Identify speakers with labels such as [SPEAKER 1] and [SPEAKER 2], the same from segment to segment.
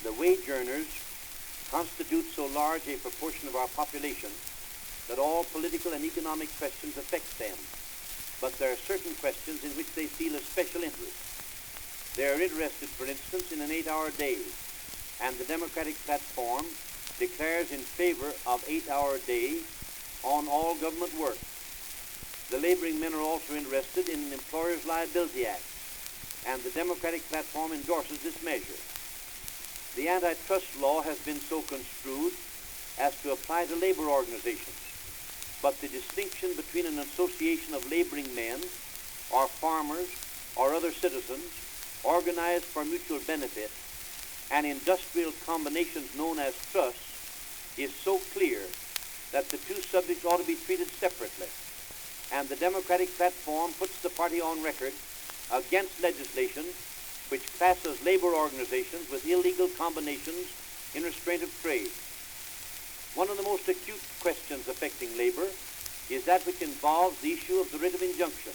[SPEAKER 1] The wage earners constitute so large a proportion of our population that all political and economic questions affect them. But there are certain questions in which they feel a special interest. They are interested, for instance, in an 8-hour day, and the Democratic platform declares in favor of 8-hour day on all government work. The laboring men are also interested in an Employers' Liability Act, and the Democratic platform endorses this measure. The antitrust law has been so construed as to apply to labor organizations, but the distinction between an association of laboring men, or farmers, or other citizens organized for mutual benefit, and industrial combinations known as trusts is so clear that the two subjects ought to be treated separately, and the Democratic platform puts the party on record against legislation which classes labor organizations with illegal combinations in restraint of trade. One of the most acute questions affecting labor is that which involves the issue of the writ of injunction.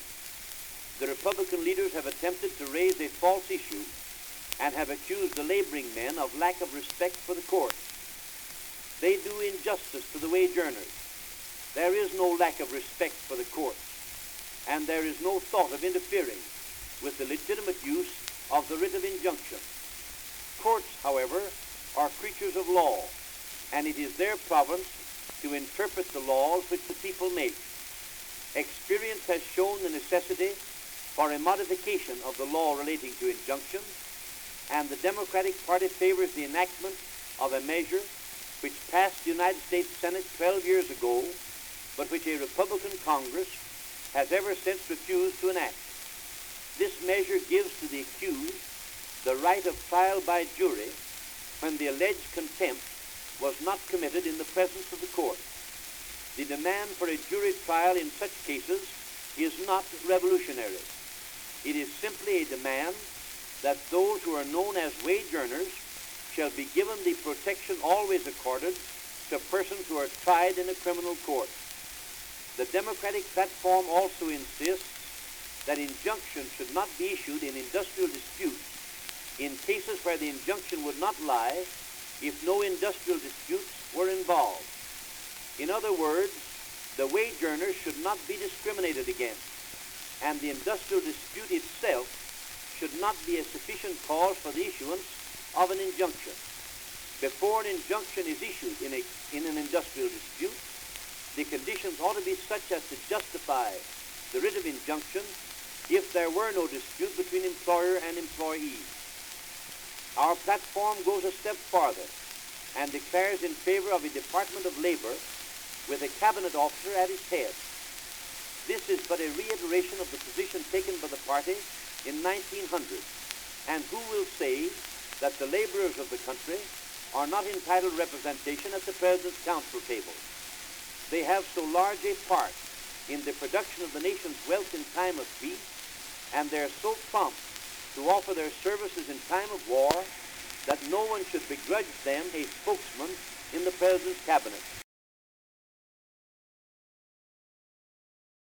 [SPEAKER 1] The Republican leaders have attempted to raise a false issue and have accused the laboring men of lack of respect for the courts. They do injustice to the wage earners. There is no lack of respect for the courts, and there is no thought of interfering with the legitimate use of the writ of injunction. Courts, however, are creatures of law, and it is their province to interpret the laws which the people make. Experience has shown the necessity for a modification of the law relating to injunctions, and the Democratic Party favors the enactment of a measure which passed the United States Senate 12 years ago, but which a Republican Congress has ever since refused to enact. This measure gives to the accused the right of trial by jury when the alleged contempt was not committed in the presence of the court. The demand for a jury trial in such cases is not revolutionary. It is simply a demand that those who are known as wage earners shall be given the protection always accorded to persons who are tried in a criminal court. The Democratic platform also insists that injunctions should not be issued in industrial disputes in cases where the injunction would not lie if no industrial disputes were involved. In other words, the wage earners should not be discriminated against, and the industrial dispute itself should not be a sufficient cause for the issuance of an injunction. Before an injunction is issued in an industrial dispute, the conditions ought to be such as to justify the writ of injunction if there were no dispute between employer and employee. Our platform goes a step farther and declares in favor of a Department of Labor with a cabinet officer at its head. This is but a reiteration of the position taken by the party in 1900, and who will say that the laborers of the country are not entitled representation at the President's council table? They have so large a part in the production of the nation's wealth in time of peace, and they are so prompt to offer their services in time of war, that no one should begrudge them a spokesman in the President's cabinet.